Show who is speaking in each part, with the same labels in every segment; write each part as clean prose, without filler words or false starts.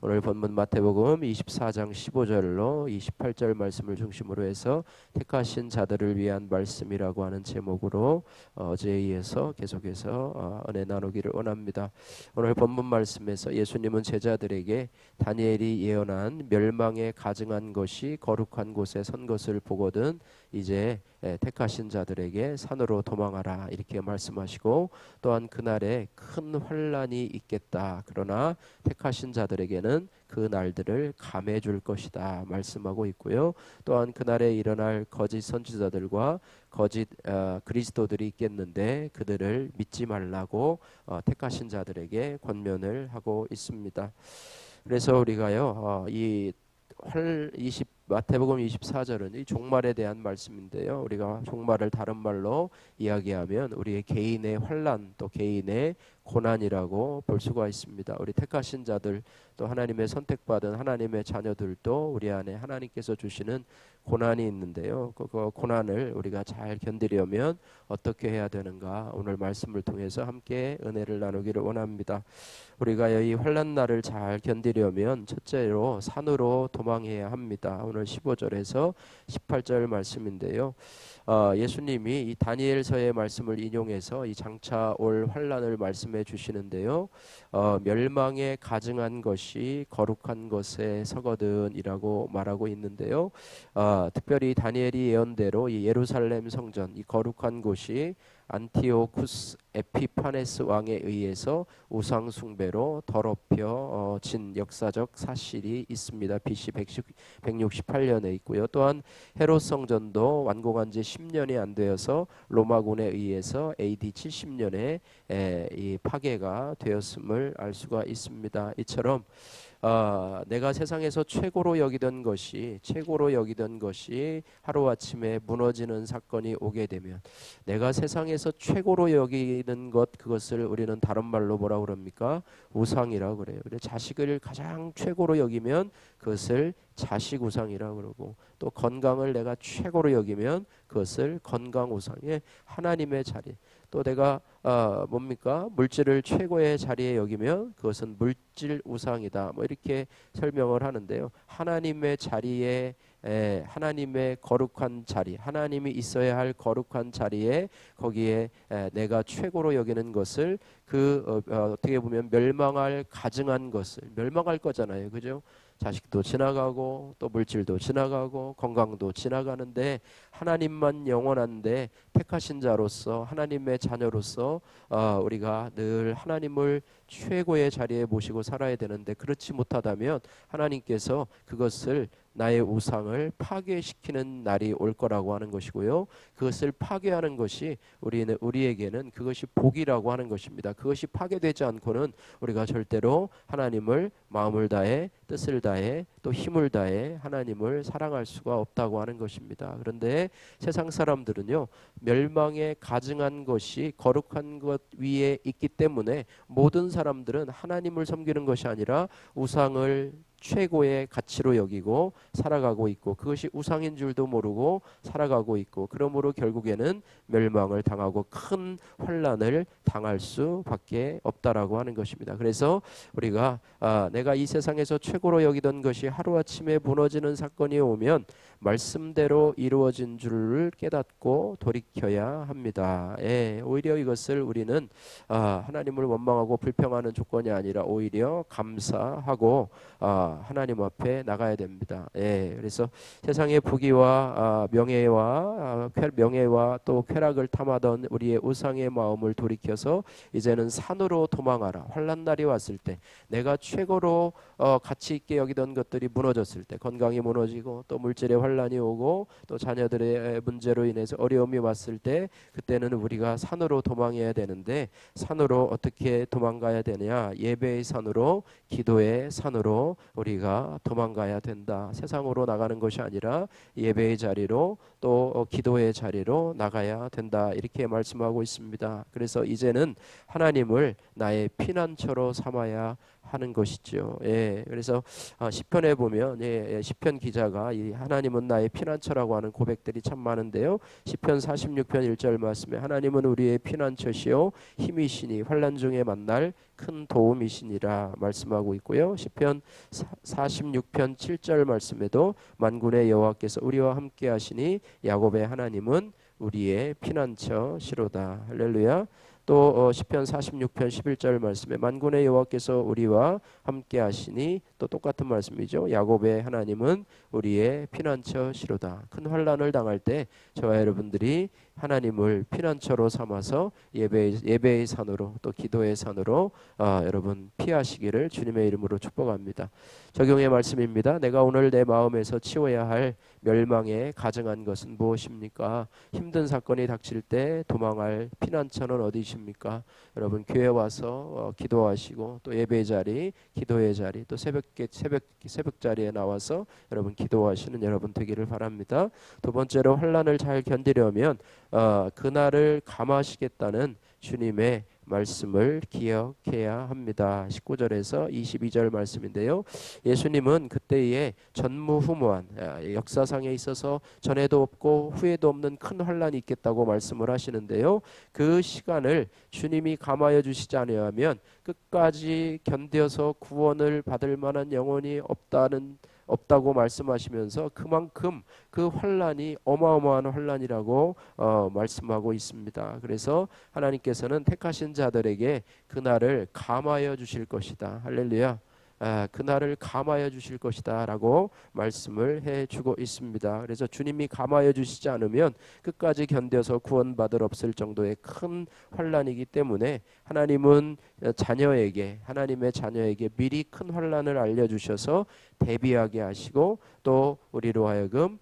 Speaker 1: 오늘 본문 마태복음 24장 15절로 28절 말씀을 중심으로 해서 택하신 자들을 위한 말씀이라고 하는 제목으로 어제에 이어서 계속해서 은혜 나누기를 원합니다. 오늘 본문 말씀에서 예수님은 제자들에게 다니엘이 예언한 멸망에 가증한 것이 거룩한 곳에 선 것을 보거든 이제 택하신 자들에게 산으로 도망하라 이렇게 말씀하시고, 또한 그날에 큰 환란이 있겠다. 그러나 택하신 자들에게는 그 날들을 감해 줄 것이다 말씀하고 있고요. 또한 그날에 일어날 거짓 선지자들과 거짓 그리스도들이 있겠는데 그들을 믿지 말라고 택하신 자들에게 권면을 하고 있습니다. 그래서 우리가요 마태복음 24절은 이 종말에 대한 말씀인데요. 우리가 종말을 다른 말로 이야기하면 우리의 개인의 환난 또 개인의 고난이라고 볼 수가 있습니다. 우리 택하신 자들 또 하나님의 선택받은 하나님의 자녀들도 우리 안에 하나님께서 주시는 고난이 있는데요. 그 고난을 우리가 잘 견디려면 어떻게 해야 되는가, 오늘 말씀을 통해서 함께 은혜를 나누기를 원합니다. 우리가 이 환난 날을 잘 견디려면 첫째로 산으로 도망해야 합니다. 오늘 15절에서 18절 말씀인데요. 예수님이 이 다니엘서의 말씀을 인용해서 이 장차 올 환난을 말씀해 주시는데요. 멸망에 가증한 것이 거룩한 것에 서거든이라고 말하고 있는데요. 특별히 다니엘이 예언대로 이 예루살렘 성전, 이 거룩한 곳이 안티오쿠스 에피파네스 왕에 의해서 우상 숭배로 더럽혀진 역사적 사실이 있습니다. BC 168년에 있고요. 또한 헤롯 성전도 완공한 지 10년이 안 되어서 로마군에 의해서 AD 70년에 이 파괴가 되었음을 알 수가 있습니다. 이처럼 내가 세상에서 최고로 여기던 것이 하루아침에 무너지는 사건이 오게 되면, 내가 세상에서 최고로 여기는 그것을 우리는 다른 말로 뭐라고 그럽니까? 우상이라고 그래요. 자식을 가장 최고로 여기면 그것을 자식우상이라고 그러고, 또 건강을 내가 최고로 여기면 그것을 건강우상에, 하나님의 자리, 또 내가 물질을 최고의 자리에 여기면 그것은 물질 우상이다. 이렇게 설명을 하는데요. 하나님의 자리에, 하나님의 거룩한 자리, 하나님이 있어야 할 거룩한 자리에, 거기에 내가 최고로 여기는 것을 어떻게 보면 멸망할 가증한 것을, 멸망할 거잖아요. 그죠? 자식도 지나가고 또 물질도 지나가고 건강도 지나가는데 하나님만 영원한데, 택하신 자로서 하나님의 자녀로서 우리가 늘 하나님을 최고의 자리에 모시고 살아야 되는데, 그렇지 못하다면 하나님께서 그것을, 나의 우상을 파괴시키는 날이 올 거라고 하는 것이고요. 그것을 파괴하는 것이 우리에게는 그것이 복이라고 하는 것입니다. 그것이 파괴되지 않고는 우리가 절대로 하나님을 마음을 다해 뜻을 다해 또 힘을 다해 하나님을 사랑할 수가 없다고 하는 것입니다. 그런데 세상 사람들은요, 멸망에 가증한 것이 거룩한 것 위에 있기 때문에 모든 사람들은 하나님을 섬기는 것이 아니라 우상을 최고의 가치로 여기고 살아가고 있고, 그것이 우상인 줄도 모르고 살아가고 있고, 그러므로 결국에는 멸망을 당하고 큰 환난을 당할 수밖에 없다라고 하는 것입니다. 그래서 우리가 내가 이 세상에서 최고로 여기던 것이 하루아침에 무너지는 사건이 오면 말씀대로 이루어진 줄을 깨닫고 돌이켜야 합니다. 오히려 이것을 우리는 하나님을 원망하고 불평하는 조건이 아니라 오히려 감사하고 하나님 앞에 나가야 됩니다. 그래서 세상의 부귀와 명예와 또 쾌락을 탐하던 우리의 우상의 마음을 돌이켜서 이제는 산으로 도망하라. 환난 날이 왔을 때, 내가 최고로 가치 있게 여기던 것들이 무너졌을 때, 건강이 무너지고 또 물질의 환난이 오고 또 자녀들의 문제로 인해서 어려움이 왔을 때, 그때는 우리가 산으로 도망해야 되는데, 산으로 어떻게 도망가야 되냐? 예배의 산으로, 기도의 산으로 우리가 도망가야 된다. 세상으로 나가는 것이 아니라 예배의 자리로 또 기도의 자리로 나가야 된다. 이렇게 말씀하고 있습니다. 그래서 이제는 하나님을 나의 피난처로 삼아야 하는 것이죠. 예, 그래서 시편에 보면 시편 기자가 이 하나님은 나의 피난처라고 하는 고백들이 참 많은데요. 시편 46편 1절 말씀에 하나님은 우리의 피난처시요 힘이시니 환난 중에 만날 큰 도움이시니라 말씀하고 있고요. 시편 46편 7절 말씀에도 만군의 여호와께서 우리와 함께 하시니 야곱의 하나님은 우리의 피난처시로다. 할렐루야. 또 시편 46편 11절 말씀에 만군의 여호와께서 우리와 함께 하시니 또 똑같은 말씀이죠. 야곱의 하나님은 우리의 피난처시로다. 큰 환난을 당할 때 저와 여러분들이 하나님을 피난처로 삼아서 예배의 산으로 또 기도의 산으로 여러분 피하시기를 주님의 이름으로 축복합니다. 적용의 말씀입니다. 내가 오늘 내 마음에서 치워야 할 멸망에 가증한 것은 무엇입니까? 힘든 사건이 닥칠 때 도망할 피난처는 어디십니까? 여러분 교회 와서 기도하시고 또 예배 자리, 기도의 자리, 또 새벽 자리에 나와서 여러분 기도하시는 여러분 되기를 바랍니다. 두 번째로 환난을 잘 견디려면 그날을 감하시겠다는 주님의 말씀을 기억해야 합니다. 19절에서 22절 말씀인데요. 예수님은 그때에 전무후무한 역사상에 있어서 전에도 없고 후에도 없는 큰 환난이 있겠다고 말씀을 하시는데요. 그 시간을 주님이 감하여 주시지 않으면 끝까지 견뎌서 구원을 받을 만한 영혼이 없다고 말씀하시면서 그만큼 그 환난이 어마어마한 환난이라고 말씀하고 있습니다. 그래서 하나님께서는 택하신 자들에게 그날을 감하여 주실 것이다. 할렐루야. 그날을 감하여 주실 것이다 라고 말씀을 해주고 있습니다. 그래서 주님이 감하여 주시지 않으면 끝까지 견뎌서 구원받을 없을 정도의 큰 환난이기 때문에 하나님은 하나님의 자녀에게 미리 큰 환난을 알려주셔서 대비하게 하시고 또 우리로 하여금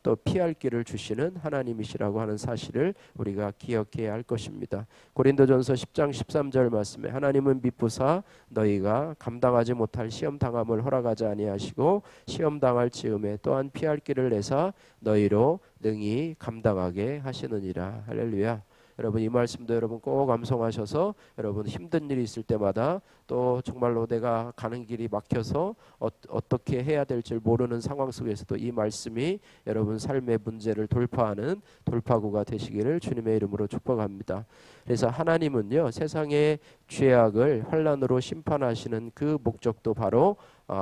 Speaker 1: 또 피할 길을 주시는 하나님이시라고 하는 사실을 우리가 기억해야 할 것입니다. 고린도전서 10장 13절 말씀에 하나님은 미쁘사 너희가 감당하지 못할 시험 당함을 허락하지 아니하시고 시험 당할 즈음에 또한 피할 길을 내사 너희로 능히 감당하게 하시느니라. 할렐루야. 여러분 이 말씀도 여러분 꼭 암송하셔서 여러분 힘든 일이 있을 때마다 또 정말로 내가 가는 길이 막혀서 어떻게 해야 될지 모르는 상황 속에서도 이 말씀이 여러분 삶의 문제를 돌파하는 돌파구가 되시기를 주님의 이름으로 축복합니다. 그래서 하나님은요 세상의 죄악을 환난으로 심판하시는 그 목적도 바로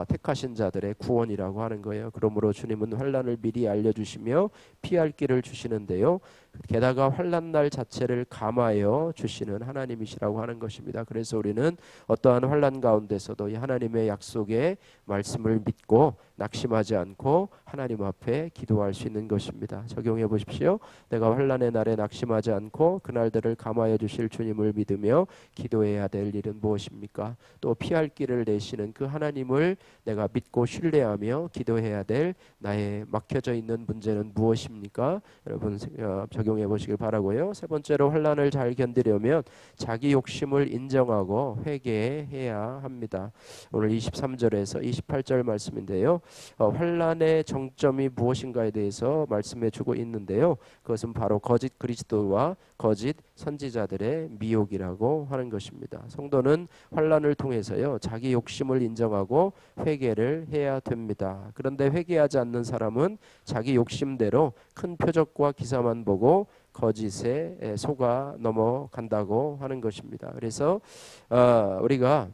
Speaker 1: 택하신 자들의 구원이라고 하는 거예요. 그러므로 주님은 환난을 미리 알려주시며 피할 길을 주시는데요. 게다가 환난 날 자체를 감하여 주시는 하나님이시라고 하는 것입니다. 그래서 우리는 어떠한 환난 가운데서도 이 하나님의 약속의 말씀을 믿고 낙심하지 않고 하나님 앞에 기도할 수 있는 것입니다. 적용해 보십시오. 내가 환난의 날에 낙심하지 않고 그날들을 감하여 주실 주님을 믿으며 기도해야 될 일은 무엇입니까? 또 피할 길을 내시는 그 하나님을 내가 믿고 신뢰하며 기도해야 될 나의 막혀져 있는 문제는 무엇입니까? 여러분 적용해 보시길 바라고요. 세 번째로 환난을 잘 견디려면 자기 욕심을 인정하고 회개해야 합니다. 오늘 23절에서 28절 말씀인데요. 환난의 정점이 무엇인가에 대해서 말씀해 주고 있는데요. 그것은 바로 거짓 그리스도와 거짓 선지자들의 미혹이라고 하는 것입니다. 성도는 환난을 통해서요 자기 욕심을 인정하고 회개를 해야 됩니다. 그런데 회개하지 않는 사람은 자기 욕심대로 큰 표적과 기사만 보고 거짓에 속아 넘어간다고 하는 것입니다. 그래서 우리가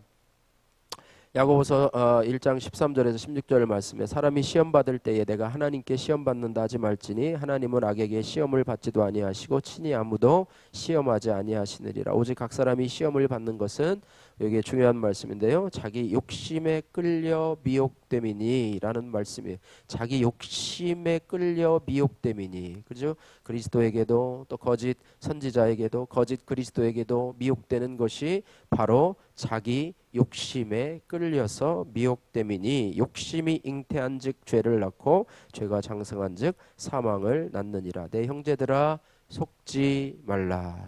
Speaker 1: 야고보서 1장 13절에서 16절 말씀에 사람이 시험 받을 때에 내가 하나님께 시험 받는다 하지 말지니 하나님은 악에게 시험을 받지도 아니하시고 친히 아무도 시험하지 아니하시느니라. 오직 각 사람이 시험을 받는 것은 여기에 중요한 말씀인데요. 자기 욕심에 끌려 미혹됨이니라는 말씀이에요. 자기 욕심에 끌려 미혹됨이니. 그죠? 그리스도에게도 또 거짓 선지자에게도 거짓 그리스도에게도 미혹되는 것이 바로 자기 욕심에 끌려서 미혹됨이니 욕심이 잉태한즉 죄를 낳고 죄가 장성한즉 사망을 낳느니라. 내 형제들아 속지 말라,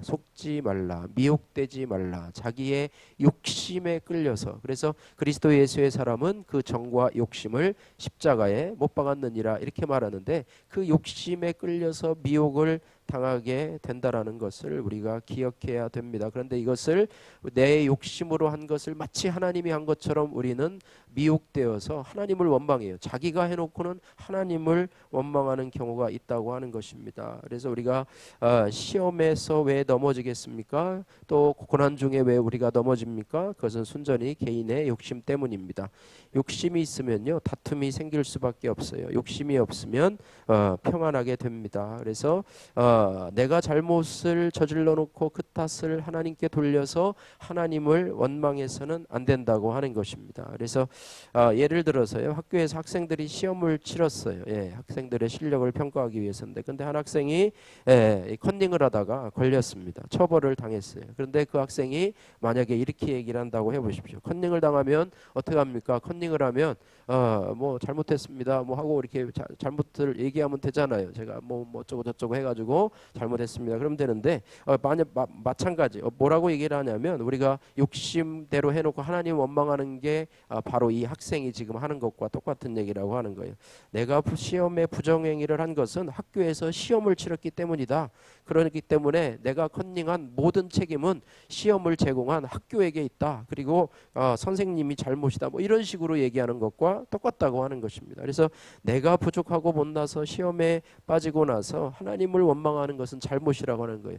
Speaker 1: 미혹되지 말라. 자기의 욕심에 끌려서. 그래서 그리스도 예수의 사람은 그 정과 욕심을 십자가에 못 박았느니라 이렇게 말하는데 그 욕심에 끌려서 미혹을 당하게 된다라는 것을 우리가 기억해야 됩니다. 그런데 이것을 내 욕심으로 한 것을 마치 하나님이 한 것처럼 우리는 미혹되어서 하나님을 원망해요. 자기가 해놓고는 하나님을 원망하는 경우가 있다고 하는 것입니다. 그래서 우리가 시험에서 왜 넘어지겠습니까? 또 고난 중에 왜 우리가 넘어집니까? 그것은 순전히 개인의 욕심 때문입니다. 욕심이 있으면요 다툼이 생길 수밖에 없어요. 욕심이 없으면 평안하게 됩니다. 그래서 내가 잘못을 저질러 놓고 그 탓을 하나님께 돌려서 하나님을 원망해서는 안 된다고 하는 것입니다. 그래서 예를 들어서요 학교에서 학생들이 시험을 치렀어요. 학생들의 실력을 평가하기 위해서인데, 근데 한 학생이 컨닝을 하다가 걸렸습니다. 처벌을 당했어요. 그런데 그 학생이 만약에 이렇게 얘기를 한다고 해보십시오. 컨닝을 당하면 어떻게 합니까? 컨닝을 하면 뭐 잘못했습니다 뭐 하고 이렇게 잘못을 얘기하면 되잖아요. 제가 뭐 어쩌고 저쩌고 해가지고 잘못했습니다 그러면 되는데, 만약 마찬가지 뭐라고 얘기를 하냐면, 우리가 욕심대로 해놓고 하나님 원망하는 게 바로 이 학생이 지금 하는 것과 똑같은 얘기라고 하는 거예요. 내가 시험에 부정행위를 한 것은 학교에서 시험을 치렀기 때문이다. 그렇기 때문에 내가 컨닝한 모든 책임은 시험을 제공한 학교에게 있다. 그리고 선생님이 잘못이다. 뭐 이런 식으로 얘기하는 것과 똑같다고 하는 것입니다. 그래서 내가 부족하고 못나서 시험에 빠지고 나서 하나님을 원망하는 것은 잘못이라고 하는 거예요.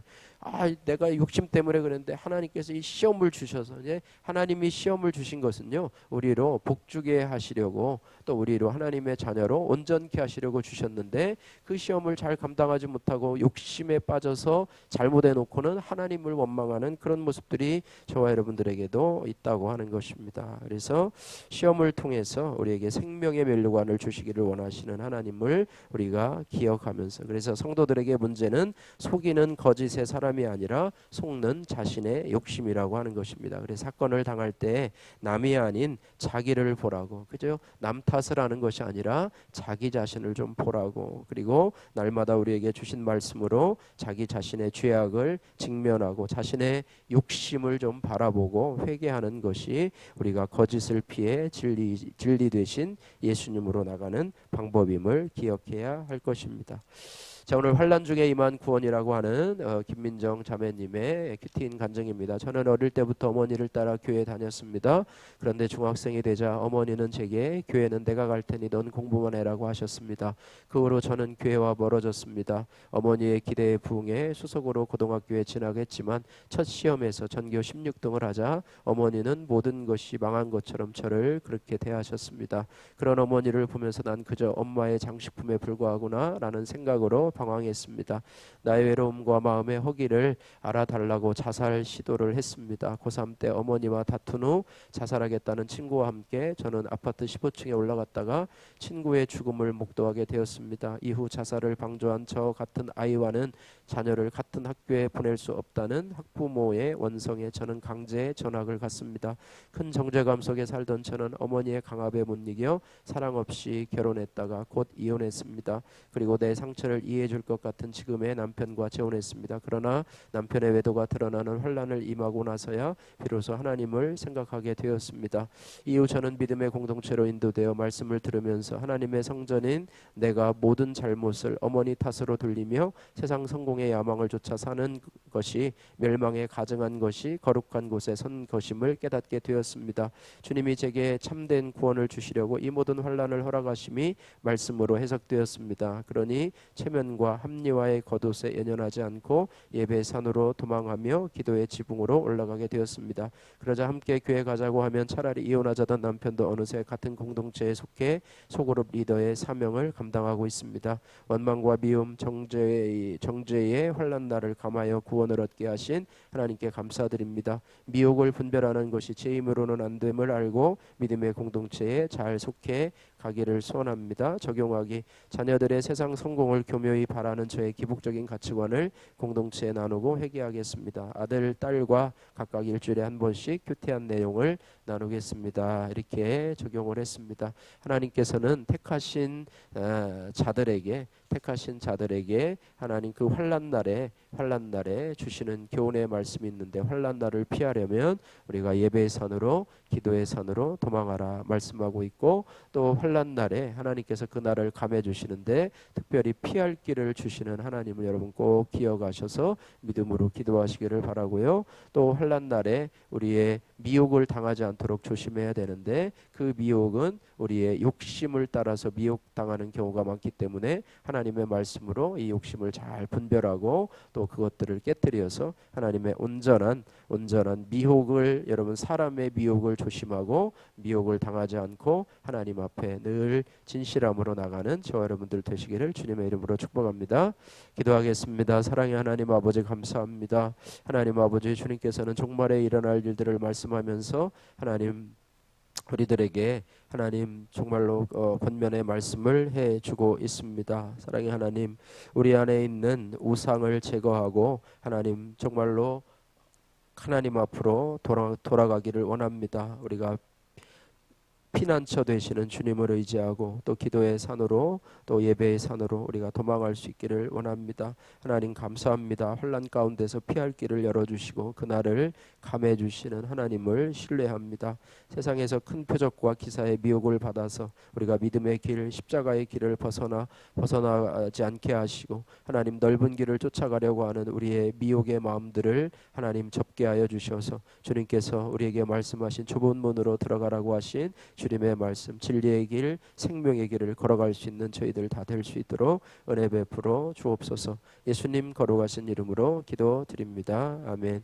Speaker 1: 내가 욕심 때문에 그랬는데 하나님께서 이 시험을 주셔서, 이제 하나님이 시험을 주신 것은요 우리로 복주게 하시려고, 또 우리로 하나님의 자녀로 온전케 하시려고 주셨는데, 그 시험을 잘 감당하지 못하고 욕심에 빠져서 잘못해 놓고는 하나님을 원망하는 그런 모습들이 저와 여러분들에게도 있다고 하는 것입니다. 그래서 시험을 통해서 우리에게 생명의 멸류관을 주시기를 원하시는 하나님을 우리가 기억하면서, 그래서 성도들에게 문제는 속이는 거짓의 사람이 아니라 속는 자신의 욕심이라고 하는 것입니다. 그래서 사건을 당할 때 남이 아닌 자기를 보라고, 그죠? 남 탓을 하는 것이 아니라 자기 자신을 좀 보라고, 그리고 날마다 우리에게 주신 말씀으로 자기 자신의 죄악을 직면하고 자신의 욕심을 좀 바라보고 회개하는 것이 우리가 거짓을 피해 진리 되신 예수님으로 나가는 방법임을 기억해야 할 것입니다. 자, 오늘 환난 중에 임한 구원이라고 하는 김민정 자매님의 큐티인 간증입니다. 저는 어릴 때부터 어머니를 따라 교회에 다녔습니다. 그런데 중학생이 되자 어머니는 제게 교회는 내가 갈 테니 넌 공부만 해라고 하셨습니다. 그 후로 저는 교회와 멀어졌습니다. 어머니의 기대에 부응해 수석으로 고등학교에 진학했지만 첫 시험에서 전교 16등을 하자 어머니는 모든 것이 망한 것처럼 저를 그렇게 대하셨습니다. 그런 어머니를 보면서 난 그저 엄마의 장식품에 불과하구나 라는 생각으로 방황했습니다. 나의 외로움과 마음의 허기를 알아달라고 자살 시도를 했습니다. 고3 때 어머니와 다툰 후 자살하겠다는 친구와 함께 저는 아파트 15층에 올라갔다가 친구의 죽음을 목도하게 되었습니다. 이후 자살을 방조한 저 같은 아이와는 자녀를 같은 학교에 보낼 수 없다는 학부모의 원성에 저는 강제 전학을 갔습니다. 큰 정죄감 속에 살던 저는 어머니의 강압에 못 이겨 사랑 없이 결혼했다가 곧 이혼했습니다. 그리고 내 상처를 이해해 줄 것 같은 지금의 남편과 재혼했습니다. 그러나 남편의 외도가 드러나는 환난을 임하고 나서야 비로소 하나님을 생각하게 되었습니다. 이후 저는 믿음의 공동체로 인도되어 말씀을 들으면서 하나님의 성전인 내가 모든 잘못을 어머니 탓으로 돌리며 세상 성공의 야망을 쫓아 사는 것이 멸망에 가증한 것이 거룩한 곳에 선 것임을 깨닫게 되었습니다. 주님이 제게 참된 구원을 주시려고 이 모든 환난을 허락하심이 말씀으로 해석되었습니다. 그러니 체면과 합리화의 겉옷에 연연하지 않고 예배의 산으로 도망하며 기도의 지붕으로 올라가게 되었습니다. 그러자 함께 교회 가자고 하면 차라리 이혼하자던 남편도 어느새 같은 공동체에 속해 소그룹 리더의 사명을 감당하고 있습니다. 원망과 미움, 정죄의 환난 날을 감하여 구원을 얻게 하신 하나님께 감사드립니다. 미혹을 분별하는 것이 제 힘으로는 안 됨을 알고 믿음의 공동체에 잘 속해 가기를 소원합니다. 적용하기, 자녀들의 세상 성공을 교묘히 바라는 저의 기복적인 가치관을 공동체에 나누고 회개하겠습니다. 아들, 딸과 각각 일주일에 한 번씩 큐티한 내용을 나누겠습니다. 이렇게 적용을 했습니다. 하나님께서는 택하신 자들에게 하나님 그 환난 날에 환난 날에 주시는 교훈의 말씀이 있는데, 환난 날을 피하려면 우리가 예배의 산으로, 기도의 산으로 도망하라 말씀하고 있고, 또 환난 날에 하나님께서 그 날을 감해 주시는데 특별히 피할 길을 주시는 하나님을 여러분 꼭 기억하셔서 믿음으로 기도하시기를 바라고요. 또 환난 날에 우리의 미혹을 당하지 않도록 조심해야 되는데, 그 미혹은 우리의 욕심을 따라서 미혹당하는 경우가 많기 때문에 하나님의 말씀으로 이 욕심을 잘 분별하고 또 그것들을 깨뜨려서 하나님의 온전한 미혹을, 여러분 사람의 미혹을 조심하고 미혹을 당하지 않고 하나님 앞에 늘 진실함으로 나가는 저와 여러분들 되시기를 주님의 이름으로 축복합니다. 기도하겠습니다. 사랑의 하나님 아버지, 감사합니다. 하나님 아버지, 주님께서는 종말에 일어날 일들을 말씀하면서 하나님 우리들에게 하나님 정말로 권면의 말씀을 해주고 있습니다. 사랑의 하나님, 우리 안에 있는 우상을 제거하고 하나님 정말로 하나님 앞으로 돌아가기를 원합니다. 우리가 피난처 되시는 주님을 의지하고 또 기도의 산으로, 또 예배의 산으로 우리가 도망할 수 있기를 원합니다. 하나님 감사합니다. 혼란 가운데서 피할 길을 열어주시고 그날을 감해 주시는 하나님을 신뢰합니다. 세상에서 큰 표적과 기사의 미혹을 받아서 우리가 믿음의 길, 십자가의 길을 벗어나지 않게 하시고 하나님 넓은 길을 쫓아가려고 하는 우리의 미혹의 마음들을 하나님 접게 하여 주셔서 주님께서 우리에게 말씀하신 좁은 문으로 들어가라고 하신 주님의 말씀, 진리의 길, 생명의 길을 걸어갈 수 있는 저희들 다 될 수 있도록 은혜 베풀어 주옵소서. 예수님 거룩하신 이름으로 기도드립니다. 아멘.